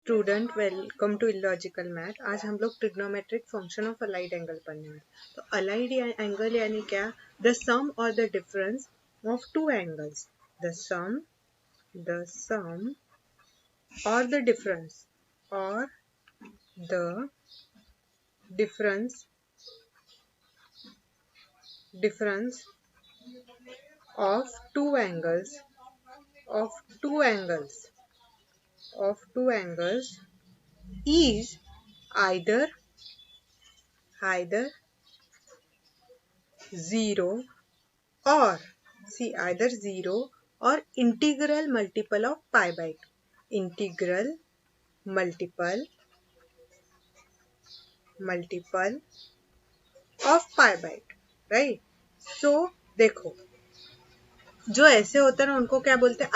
Student welcome to illogical math. आज हम लोग trigonometric function of allied angle पढ़ने हैं। तो अलाइड एंगल यानी क्या? द सम और the difference of two angles. The sum और the difference difference of two angles is either zero or integral multiple of pi by 2. Integral multiple of pi by 2, right? So देखो, जो ऐसे होते हैं ना उनको क्या बोलते हैं?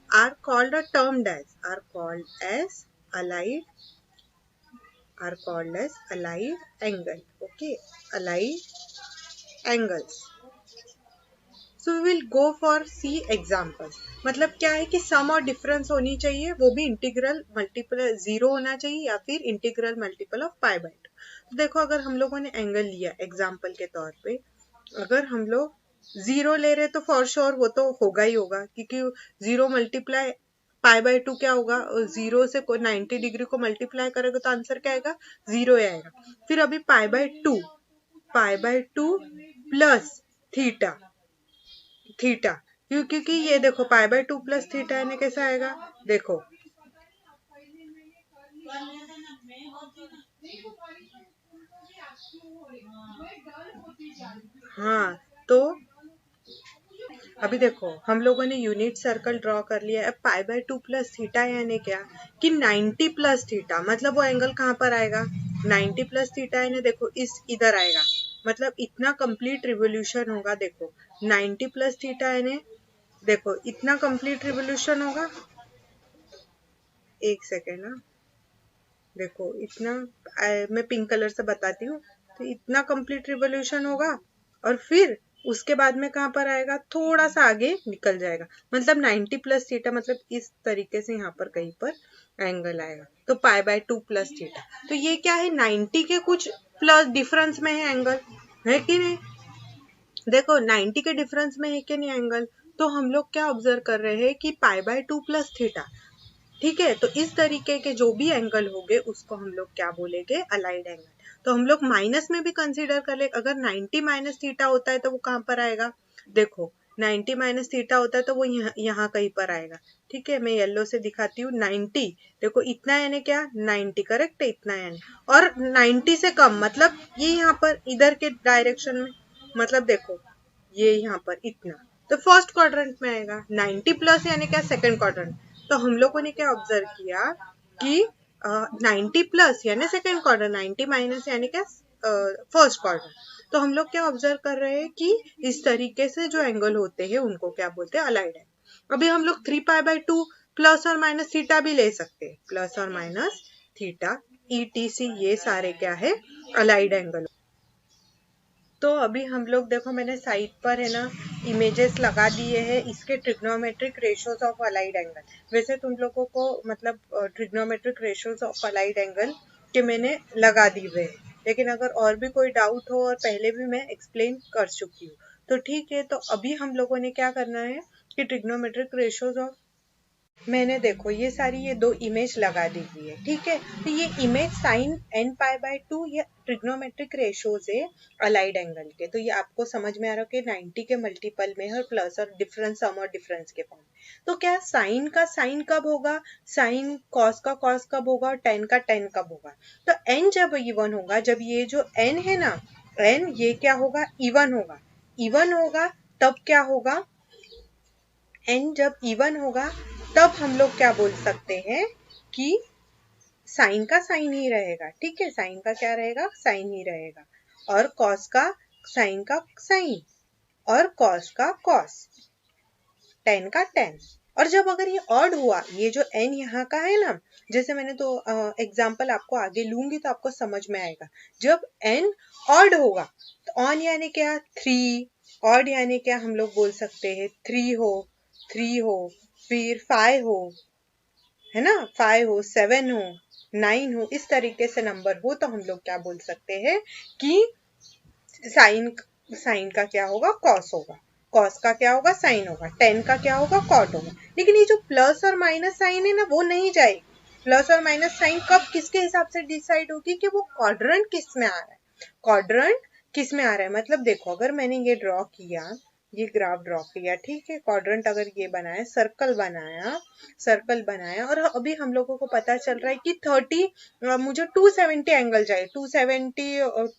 are called or termed as allied angle. Okay, allied angles. So we will go for see examples. मतलब क्या है कि सम और डिफरेंस होनी चाहिए, वो भी इंटीग्रल मल्टीपल 0 होना चाहिए या फिर integral multiple of pi by 2. तो देखो, अगर हम लोगों ने एंगल लिया एग्जाम्पल के तौर पे, अगर हम लोग 0 ले रहे तो फॉर श्योर वो तो होगा ही होगा, क्योंकि 0 मल्टीप्लाई पाई बाय 2 क्या होगा? 0 से 90 डिग्री को मल्टीप्लाई करेगा तो आंसर क्या आएगा? 0 आएगा. फिर अभी पाई बाय 2 प्लस थीटा, क्योंकि ये देखो पाई बाय 2 प्लस थीटा यानी कैसा आएगा? देखो, हाँ, तो अभी देखो हम लोगों ने यूनिट सर्कल ड्रॉ कर लिया है. पाई बाय 2 प्लस थीटा यानी क्या? कि 90 प्लस थीटा, मतलब वो एंगल कहाँ पर आएगा? 90 प्लस थीटा यानी देखो इधर आएगा, मतलब इतना कंप्लीट रिवोल्यूशन होगा. देखो 90 प्लस थीटा यानी देखो इतना कंप्लीट रिवोल्यूशन होगा. एक सेकेंड ना, देखो इतना मैं पिंक कलर से बताती हूँ. तो इतना कंप्लीट रिवोल्यूशन होगा और फिर उसके बाद में कहाँ पर आएगा? थोड़ा सा आगे निकल जाएगा, मतलब 90 प्लस थीटा, मतलब इस तरीके से यहाँ पर कहीं पर एंगल आएगा. तो पाई बाय 2 प्लस थीटा, तो ये क्या है? 90 के कुछ प्लस डिफरेंस में है एंगल, है कि नहीं? देखो 90 के डिफरेंस में है कि नहीं एंगल? तो हम लोग क्या ऑब्जर्व कर रहे हैं कि पाई बाय 2 प्लस थीटा. ठीक है, तो इस तरीके के जो भी एंगल होंगे उसको हम लोग क्या बोलेंगे? Allied angle. तो हम लोग माइनस में भी कंसीडर कर ले. अगर 90 माइनस थीटा होता है तो वो कहाँ पर आएगा? देखो 90 माइनस थीटा होता है तो वो यहाँ कहीं पर आएगा. ठीक है, मैं येलो से दिखाती हूँ. 90 देखो इतना यानी क्या? 90 करेक्ट है, इतना यानी, और 90 से कम मतलब ये यहाँ पर इधर के डायरेक्शन में, मतलब देखो ये यहाँ पर इतना, तो फर्स्ट क्वाड्रेंट में आएगा. 90 प्लस यानी क्या? Second quadrant. तो हम लोगों ने क्या ऑब्जर्व किया कि 90 प्लस यानी सेकंड क्वाड्रेंट, 90 माइनस यानी क्या? First quadrant. तो हम लोग क्या ऑब्जर्व कर रहे हैं कि इस तरीके से जो एंगल होते हैं उनको क्या बोलते हैं? Allied angle. अभी हम लोग 3 पाई बाय 2 प्लस और माइनस थीटा भी ले सकते हैं. प्लस और माइनस थीटा ETC ये सारे क्या है? Allied angle. तो अभी हम लोग देखो, मैंने साइड पर है ना इमेजेस लगा दिए हैं इसके trigonometric ratios of allied angle. वैसे तुम लोगों को मतलब trigonometric ratios of allied angle के मैंने लगा दिए हुए हैं, लेकिन अगर और भी कोई डाउट हो, और पहले भी मैं एक्सप्लेन कर चुकी हूँ, तो ठीक है. तो अभी हम लोगों ने क्या करना है कि ट्रिग्नोमेट्रिक रेशियोज ऑफ, मैंने देखो ये सारी ये 2 इमेज लगा दी हुई है. ठीक है, तो ये image sine n pi by 2 ये ट्रिग्नोमेट्रिक रेशियोज है अलाइड एंगल के. तो ये आपको समझ में आ रहा है कि 90 के मल्टीपल में है, प्लस और डिफरेंस, सम और डिफरेंस के फॉर्म. तो क्या साइन का साइन कब होगा? साइन कॉस का कॉस कब होगा? और टेन का टेन कब होगा? तो n जब इवन होगा, जब ये जो n है ना, n ये क्या होगा? इवन होगा. तब क्या होगा? n जब इवन होगा तब हम लोग क्या बोल सकते हैं कि साइन का साइन ही रहेगा. ठीक है, साइन का क्या रहेगा? साइन ही रहेगा. और कॉस का साइन का साइन, और कॉस का कॉस, टेन का टेन. और जब अगर ये ऑड हुआ, ये जो n यहाँ का है ना, जैसे मैंने तो एग्जाम्पल आपको आगे लूंगी तो आपको समझ में आएगा. जब n ऑड होगा तो ऑन यानी क्या? 3. ऑड यानी क्या? हम लोग बोल सकते हैं 3 हो, फिर 5 हो, है ना, 5 हो, 7 हो, 9 हो, इस तरीके से नंबर हो तो हम लोग क्या बोल सकते हैं कि साइन साइन का क्या होगा, कॉस होगा, कॉस का क्या होगा, साइन होगा, 10 का क्या होगा, कॉट होगा। लेकिन ये जो प्लस और माइनस साइन है ना, वो नहीं जाएगी। प्लस और माइनस साइन कब किसके हिसाब से डिसाइड होगी कि वो क्वाड्रेंट किस में आ रहा है, क्वाड्रेंट किस में आ रहा है। मतलब देखो, अगर मैंने ये ड्रॉ किया, ये ग्राफ ड्रॉ किया, ठीक है, क्वाड्रेंट अगर ये बनाया, सर्कल बनाया, सर्कल बनाया, और अभी हम लोगों को पता चल रहा है कि 30 मुझे 270 एंगल चाहिए, 270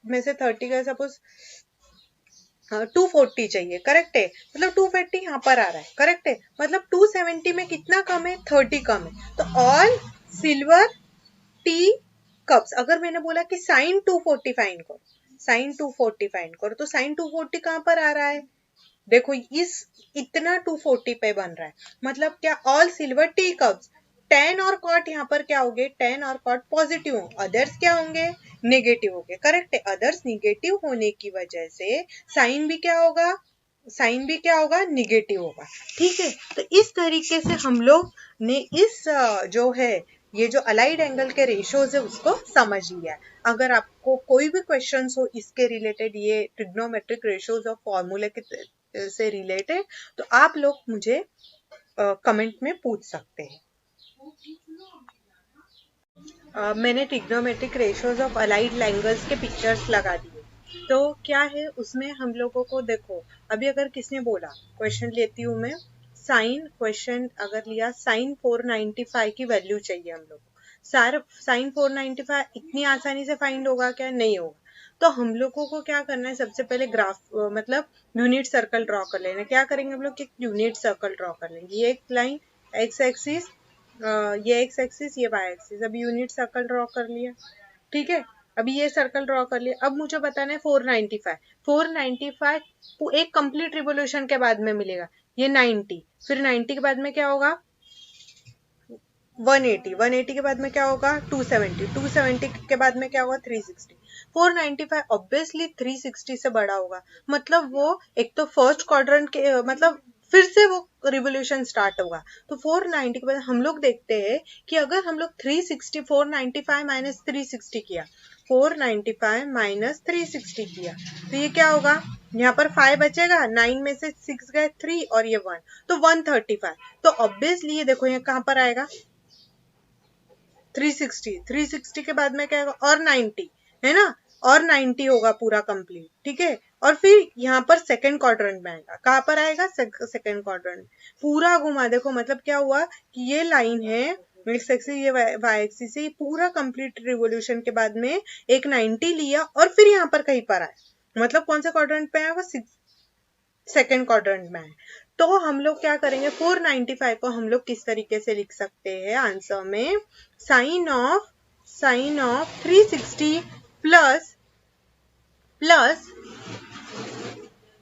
में से 30 का सपोज 240 चाहिए, करेक्ट है, मतलब 240 यहाँ पर आ रहा है, करेक्ट है, मतलब 270 में कितना कम है, 30 कम है। तो ऑल सिल्वर टी कप्स, अगर मैंने बोला कि साइन 240 फाइंड करो, साइन 240 फाइंड करो, तो साइन 240 कहाँ पर आ रहा है, देखो इस इतना 240 पे बन रहा है, मतलब क्या, all silver T cups. Ten और कॉट यहाँ पर क्या होंगे, टेन और कॉट पॉजिटिव होंगे, अदर्स क्या होंगे, नेगेटिव होंगे, करेक्ट है। अदर्स निगेटिव होने की वजह से साइन भी क्या होगा, साइन भी क्या होगा, निगेटिव होगा, ठीक है। तो इस तरीके से हम लोग ने इस जो है, ये जो अलाइड एंगल के रेशियोज है उसको समझ लिया है। अगर आपको कोई भी क्वेश्चंस हो इसके रिलेटेड, ये ट्रिग्नोमेट्रिक रेशियोज और फॉर्मूले के से रिलेटेड, तो आप लोग मुझे कमेंट में पूछ सकते हैं। मैंने trigonometric ratios of allied angles के पिक्चर्स लगा दिए। तो क्या है उसमें हम लोगों को, देखो अभी अगर किसने बोला, क्वेश्चन लेती हूँ मैं, साइन, क्वेश्चन अगर लिया साइन 495 की वैल्यू चाहिए हम लोग को, साइन 495 इतनी आसानी से फाइंड होगा क्या, नहीं होगा। तो हम लोगों को क्या करना है, सबसे पहले ग्राफ मतलब यूनिट सर्कल ड्रॉ कर लेना। क्या करेंगे हम लोग, एक यूनिट सर्कल ड्रॉ कर लेंगे, ये एक लाइन एक्स एक्सिस, ये एक्स एक्सिस, ये वाई एक्सिस, अभी यूनिट सर्कल ड्रॉ कर लिया, ठीक है। अभी ये सर्कल ड्रॉ कर लिया, अब मुझे बताना है 495, 495 एक कंप्लीट रिवोल्यूशन के बाद में मिलेगा, ये 90, फिर 90 के बाद में क्या होगा, 180, 180 के बाद में क्या होगा, 270, 270 के बाद में क्या होगा, 360, 495 ऑब्वियसली 360 से बड़ा होगा, मतलब वो एक तो फर्स्ट क्वाड्रेंट के मतलब फिर से वो रिवोल्यूशन स्टार्ट होगा। तो 490 के बाद हम लोग देखते हैं कि अगर हम लोग 360, 495 माइनस 360 किया, 495 माइनस 360 किया, तो ये क्या होगा, यहाँ पर 5 बचेगा, 9 में से 6 गए 3 और ये 1, तो 135। तो ऑब्वियसली ये देखो यहाँ कहाँ पर आएगा, 360, 360 के बाद में क्या होगा, और 90, है ना, और 90 होगा पूरा कंप्लीट, ठीक है। और फिर यहाँ पर सेकंड क्वाड्रेंट में आएगा, कहाँ पर आएगा, सेकंड क्वाड्रेंट, पूरा घुमा, देखो मतलब क्या हुआ कि ये लाइन है एक्स एक्सिस, ये वाई एक्सिस से, पूरा कंप्लीट रिवोल्यूशन के बाद में एक 90 लिया और फिर यहाँ पर कहीं पर आया, मतलब कौन सा क्वाड्रेंट पे आया, वो सेकेंड क्वाड्रेंट में है। तो हम लोग क्या करेंगे, 495 को हम लोग किस तरीके से लिख सकते हैं आंसर में, sine of 360 plus plus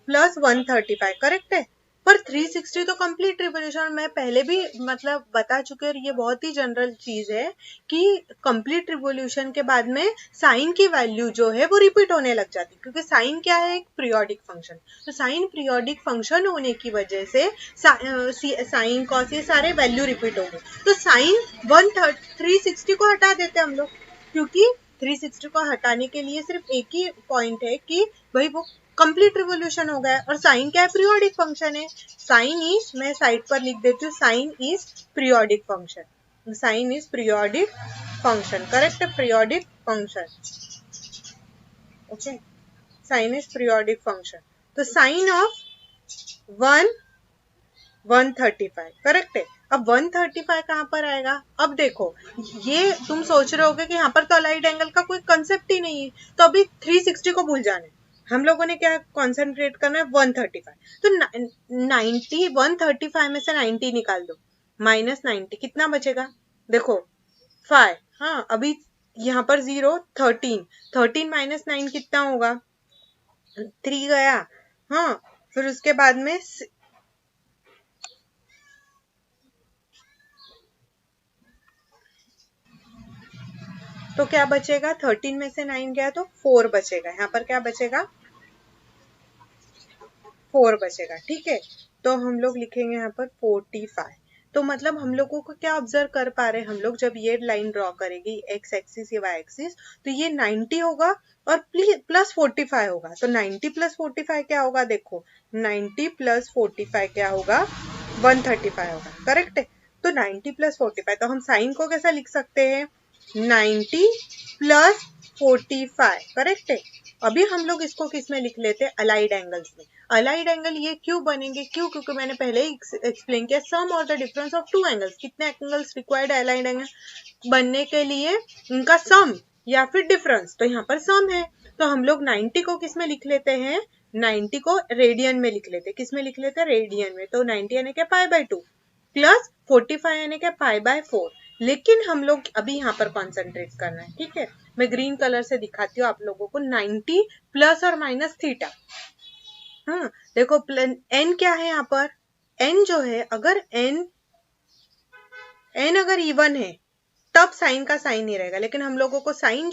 plus 135, correct है। पर 360 तो कंप्लीट रिवोल्यूशन में पहले भी मतलब बता चुके हैं, ये बहुत ही जनरल चीज है कि कंप्लीट रिवोल्यूशन के बाद में साइन की वैल्यू जो है वो रिपीट होने लग जाती है, क्योंकि साइन क्या है, एक पीरियोडिक फंक्शन। तो साइन पीरियोडिक फंक्शन होने की वजह से साइन कॉस ये सारे वैल्यू रिपीट होंगे। तो साइन 360 को हटा देते हम लोग, क्योंकि 360 को हटाने के लिए सिर्फ एक ही पॉइंट है कि भाई वो कंप्लीट रिवोल्यूशन हो गया, और साइन क्या है, पीरियोडिक फंक्शन है। साइन इज, मैं साइड पर लिख देती हूँ, sine is periodic function, sine is periodic function, correct, periodic function, okay, sine is periodic function. तो साइन ऑफ 135, करेक्ट है। अब 135 कहां पर आएगा, अब देखो ये तुम सोच रहे होगे कि यहाँ पर तो अलाइड एंगल का कोई कंसेप्ट ही नहीं है, तो अभी 360 को भूल जाना है, हम लोगों ने क्या कॉन्सेंट्रेट करना है, 135। तो 90, 135 में से 90 निकाल दो, माइनस 90 कितना बचेगा, देखो 5, हाँ अभी यहाँ पर 0, 13, 13 माइनस 9 कितना होगा, 3 गया, हाँ फिर उसके बाद में तो क्या बचेगा, 13 में से 9 गया तो 4 बचेगा, यहाँ पर क्या बचेगा, 4 बचेगा, ठीक है। तो हम लोग लिखेंगे यहाँ पर 45, तो मतलब हम लोगों को क्या ऑब्जर्व कर पा रहे हैं हम लोग, जब ये लाइन ड्रॉ करेगी एक्स एक्सिस या वाई एक्सिस, तो ये 90 होगा और प्लस 45 होगा। तो 90 प्लस 45 क्या होगा, देखो 90 प्लस 45 क्या होगा, 135 होगा, करेक्ट है। तो 90 प्लस 45, तो हम साइन को कैसा लिख सकते हैं, 90 प्लस 45, करेक्ट है। अभी हम लोग इसको किस में लिख लेते हैं, अलाइड एंगल्स में। अलाइड एंगल ये क्यों बनेंगे, क्यों, क्योंकि मैंने पहले ही एक्सप्लेन किया, सम और the difference of two angles. कितने एंगल्स रिक्वायर्ड है अलाइड एंगल बनने के लिए, उनका सम या फिर डिफरेंस, तो यहाँ पर सम है। तो हम लोग 90 को किस में लिख लेते हैं, 90 को रेडियन में लिख लेते हैं। किस में लिख लेते हैं, रेडियन में। तो 90 यानी क्या, पाई बाय 2 प्लस 45 यानी क्या, पाई बाय 4। लेकिन हम लोग अभी यहाँ पर कॉन्सेंट्रेट करना है, ठीक है। मैं ग्रीन कलर से दिखाती हूँ आप लोगों को, 90 प्लस और माइनस थीटा। हाँ देखो, एन क्या है यहाँ पर, एन जो है, अगर एन अगर इवन है तब साइन का साइन नहीं रहेगा, लेकिन हम लोगों को साइन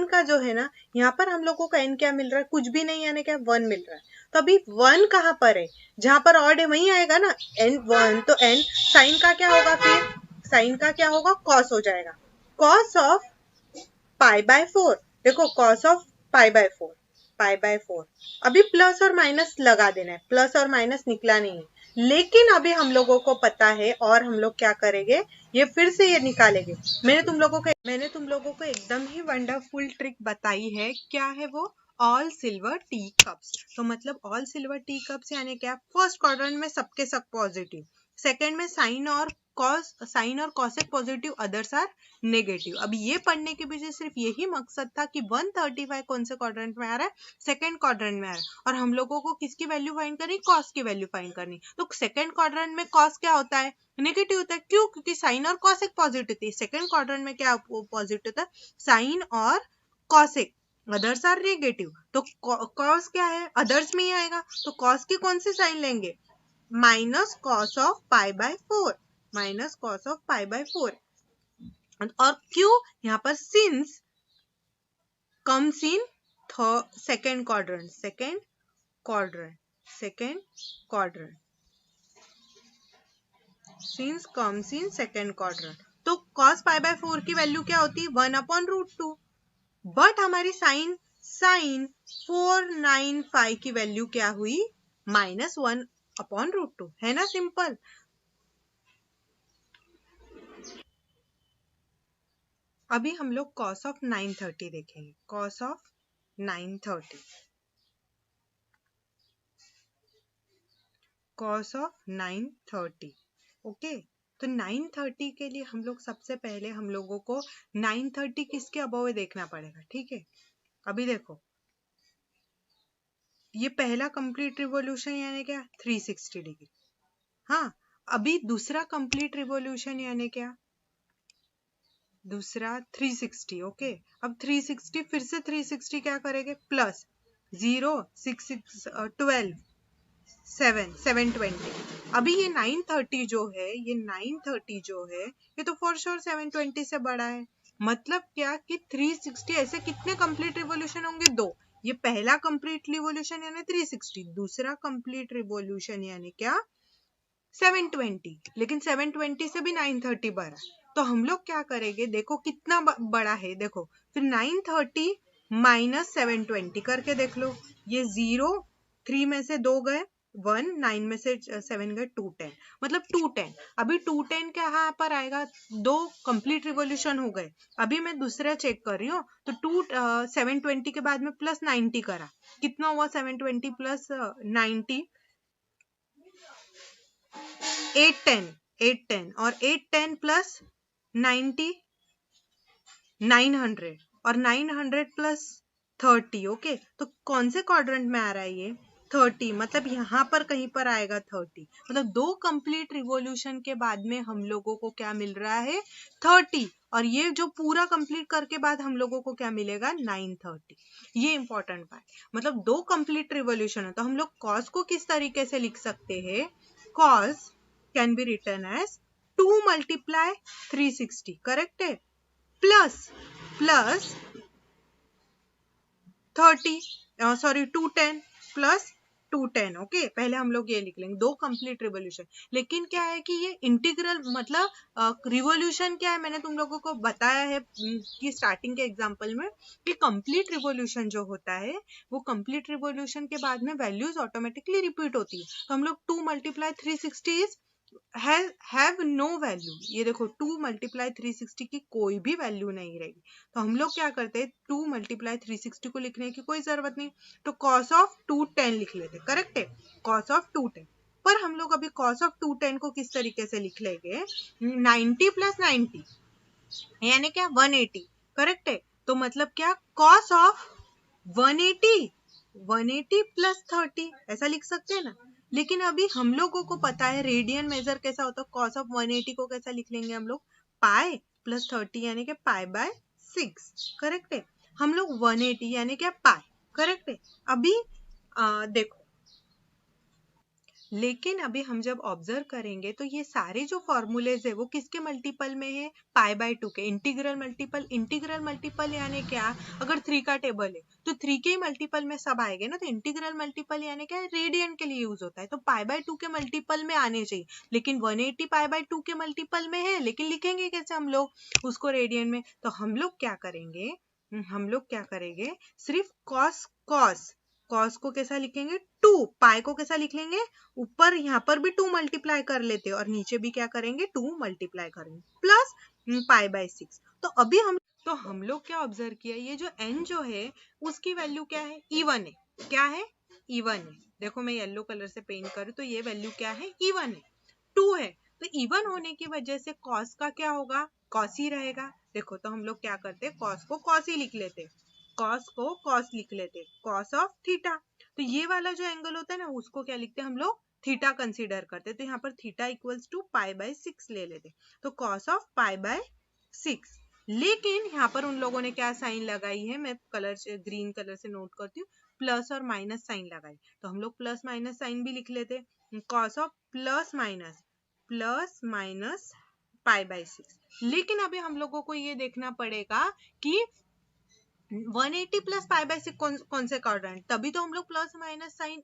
का जो है ना, यहाँ पर हम लोगों को एन क्या मिल रहा है, कुछ भी नहीं, यानी क्या 1 मिल रहा है। तो अभी 1 कहाँ पर है, जहां पर ऑड है वहीं आएगा ना, एन 1, तो एन साइन का क्या होगा, फिर साइन का क्या होगा, कॉस हो जाएगा, कॉस ऑफ पाई बाय 4। देखो cos of pi by 4, pi by 4। अभी प्लस और माइनस लगा देना है, प्लस और माइनस निकला नहीं है, लेकिन अभी हम लोगों को पता है और हम लोग क्या करेंगे, ये फिर से ये निकालेंगे। मैंने तुम लोगों को एकदम ही वंडरफुल ट्रिक बताई है, क्या है वो, ऑल सिल्वर टी कप्स। तो मतलब ऑल सिल्वर टी कप्स यानी क्या, फर्स्ट क्वाड्रेंट में सबके सब पॉजिटिव, सेकंड में साइन और cosec positive, others are negative. अब ये पढ़ने के पीछे सिर्फ यही मकसद था कि 135 कौन से क्वाड्रेंट में आ रहा है, सेकंड क्वाड्रेंट में आ रहा है, और हम लोगों को किसकी वैल्यू फाइंड करनी, कॉस की वैल्यू फाइंड करनी। तो सेकंड क्वाड्रेंट में कॉस क्या होता है, नेगेटिव होता है, क्यों, क्योंकि साइन और कॉसेक पॉजिटिव थी। सेकंड क्वाड्रेंट में क्या पॉजिटिव था, साइन और कॉसेक, अदर्स आर नेगेटिव। तो कॉस क्या है, अदर्स में ही आएगा, तो कॉस की कौन सी साइन लेंगे, minus cos of pi by 4, minus cos of pi by 4। और क्यों, यहाँ पर since comes in second quadrant, second quadrant, since comes in second quadrant. तो cos पाई बाय 4 की वैल्यू क्या होती है, 1/√2। बट हमारी साइन 495 की वैल्यू क्या हुई, -1/√2, है ना, सिंपल। अभी हम लोग cos ऑफ 930 देखेंगे, cos of 930, cos of 930, okay. तो 930 के लिए हम लोग सबसे पहले हम लोगों को 930 किसके अबव देखना पड़ेगा, ठीक है। अभी देखो, ये पहला कंप्लीट रिवॉल्यूशन यानी क्या, 360 डिग्री। हाँ, अभी दूसरा कंप्लीट रिवॉल्यूशन यानी क्या, दूसरा 360, ओके। अब 360 फिर से 360 क्या करेंगे, प्लस 0 6 6 12 7 720। अभी ये 930 जो है, ये 930 जो है, ये तो फॉर श्योर 720 से बड़ा है। मतलब क्या कि 360 ऐसे कितने कंप्लीट रिवॉल्यूशन होंगे, 2। ये पहला कंप्लीट रिवॉल्यूशन यानी 360, दूसरा कंप्लीट रिवॉल्यूशन यानी क्या, 720। लेकिन 720 से भी 930 बड़ा, तो हम लोग क्या करेंगे, देखो कितना बड़ा है, देखो फिर 930 माइनस 720 करके देख लो। ये 0 3 में से 2 गए, 1 9 में से 7 गए, 210, मतलब 210। अभी 210 क्या यहाँ पर आएगा, 2 कंप्लीट रिवॉल्यूशन हो गए। अभी मैं दूसरा चेक कर रही हूँ, तो 720 के बाद में प्लस 90 करा, कितना हुआ, 720 प्लस 90, 810 और 810 प्लस 90 900 और 900 प्लस 30, ओके। तो कौन से क्वाड्रेंट में आ रहा है ये, 30, मतलब यहाँ पर कहीं पर आएगा 30। मतलब 2 कंप्लीट रिवॉल्यूशन के बाद में हम लोगों को क्या मिल रहा है, 30, और ये जो पूरा कंप्लीट करके बाद हम लोगों को क्या मिलेगा, 930। ये इंपॉर्टेंट पार्ट, मतलब 2 कंप्लीट रिवॉल्यूशन है, तो हम लोग कॉस को किस तरीके से लिख सकते हैं, cos can be written as 2 multiply 360, correct है, प्लस 30 210 प्लस 210। ओके, पहले हम लोग ये लिख लेंगे, 2 कंप्लीट रिवॉल्यूशन। लेकिन क्या है कि ये इंटीग्रल मतलब रिवॉल्यूशन क्या है, मैंने तुम लोगों को बताया है कि स्टार्टिंग के एग्जाम्पल में कि कंप्लीट रिवॉल्यूशन जो होता है वो कंप्लीट रिवॉल्यूशन के बाद में वैल्यूज ऑटोमेटिकली रिपीट होती है। तो हम लोग 2 × 360 इज हैव नो वैल्यू। ये देखो 2 × 360 की कोई भी वैल्यू नहीं रहेगी। तो हम लोग क्या करते हैं, 2 × 360 को लिखने की कोई जरूरत नहीं, तो cos ऑफ 210 लिख लेते। करेक्ट है, cos ऑफ 210। पर हम लोग अभी cos ऑफ 210 को किस तरीके से लिख लेंगे, 90 + 90 यानी क्या 180। करेक्ट है, तो मतलब क्या cos ऑफ 180 + 30 ऐसा लिख सकते हैं ना। लेकिन अभी हम लोगों को पता है रेडियन मेजर कैसा होता है, cos ऑफ 180 को कैसा लिख लेंगे हम लोग, पाई + 30 यानी कि π/6। करेक्ट है, हम लोग 180 यानी क्या पाई। करेक्ट है, अभी देखो, लेकिन अभी हम जब ऑब्जर्व करेंगे तो ये सारे जो फॉर्मूलेज है वो किसके मल्टीपल में है, π/2 के। इंटीग्रल मल्टीपल यानी क्या, अगर 3 का टेबल है तो 3 के ही मल्टीपल में सब आएंगे ना। तो इंटीग्रल मल्टीपल यानी क्या, रेडियन के लिए यूज होता है, तो π/2 के मल्टीपल में आने चाहिए। लेकिन 180 π/2 के मल्टीपल में है, लेकिन लिखेंगे कैसे हम लोग उसको रेडियन में। तो हम लोग क्या करेंगे, सिर्फ कॉस को कैसा लिखेंगे, 2, पाई को कैसा लिख लेंगे, ऊपर यहाँ पर भी 2 मल्टीप्लाई कर लेते हैं और नीचे भी क्या करेंगे, 2 मल्टीप्लाई करेंगे प्लस π/6। तो हम लोग क्या ऑब्जर्व किया, ये जो n जो है उसकी वैल्यू क्या है, इवन है। क्या है, इवन है। देखो मैं येलो कलर से पेंट करूँ तो ये वैल्यू क्या है, इवन है, 2 है। तो इवन होने की वजह से कॉस का क्या होगा, कॉस ही रहेगा। देखो तो हम लोग क्या करते हैं, कॉस को कॉस ही लिख लेते, कॉस को कॉस लिख लेते, कॉस ऑफ थीटा। तो ये वाला जो एंगल होता है ना उसको क्या लिखते हैं हम लोग, थीटा कंसीडर करते। तो यहाँ पर थीटा इक्वल्स टू π/6 ले लेते, तो कॉस ऑफ π/6। लेकिन यहाँ पर उन लोगों ने क्या साइन लगाई है, मैं कलर से ग्रीन कलर से नोट करती हूँ, प्लस और माइनस साइन लगाई। तो हम लोग प्लस माइनस साइन भी लिख लेते, कॉस ऑफ प्लस माइनस π/6। लेकिन अभी हम लोगों को ये देखना पड़ेगा कि 180 + π/6 कौन से क्वाड्रेंट, तभी तो हम लोग प्लस माइनस साइन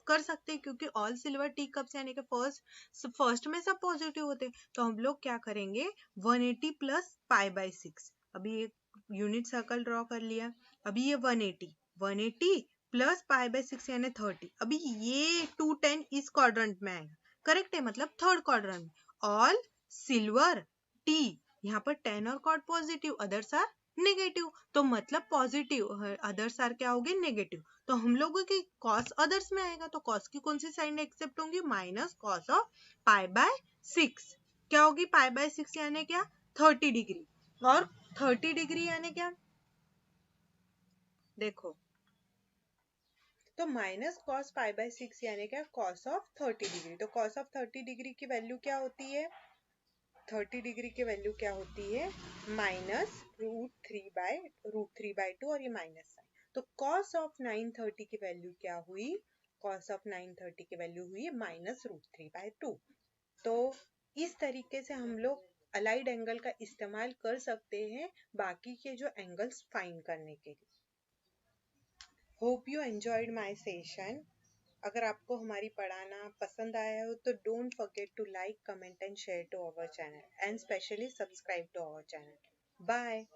कर सकते हैं, क्योंकि ऑल सिल्वर टी कप्स यानी कि फर्स्ट में सब पॉजिटिव होते हैं। तो हम लोग क्या करेंगे, 180 + π/6। अभी एक यूनिट सर्कल ड्रॉ कर लिया। अभी ये 180 + π/6 यानी 30। अभी ये 210 इस क्वाड्रेंट में आएगा। करेक्ट है, मतलब थर्ड क्वाड्रेंट में। ऑल सिल्वर टी, यहाँ पर 10 और cot positive, others are negative. तो मतलब पॉजिटिव, अदर्स आर क्या होगी, नेगेटिव। तो हम लोगों की कॉस अदर्स में आएगा, तो कॉस की कौन सी साइन एक्सेप्ट होंगी, माइनस कॉस ऑफ π/6। क्या होगी, π/6 यानी क्या, 30 डिग्री। और 30 डिग्री यानी क्या, देखो तो माइनस कॉस π/6 यानी क्या, कॉस ऑफ 30 डिग्री। तो कॉस ऑफ 30 डिग्री की वैल्यू क्या होती है, 30 डिग्री की वैल्यू क्या होती है, -√3/2 और ये माइनस साइन। तो cos ऑफ 930 की वैल्यू क्या हुई, cos ऑफ 930 की वैल्यू हुई -√3/2। तो इस तरीके से हम लोग अलाइड एंगल का इस्तेमाल कर सकते हैं बाकी के जो एंगल्स फाइंड करने के लिए। Hope you enjoyed my session. अगर आपको हमारी पढ़ाना पसंद आया हो तो don't forget to like, comment and share to our channel and specially subscribe to our channel. Bye.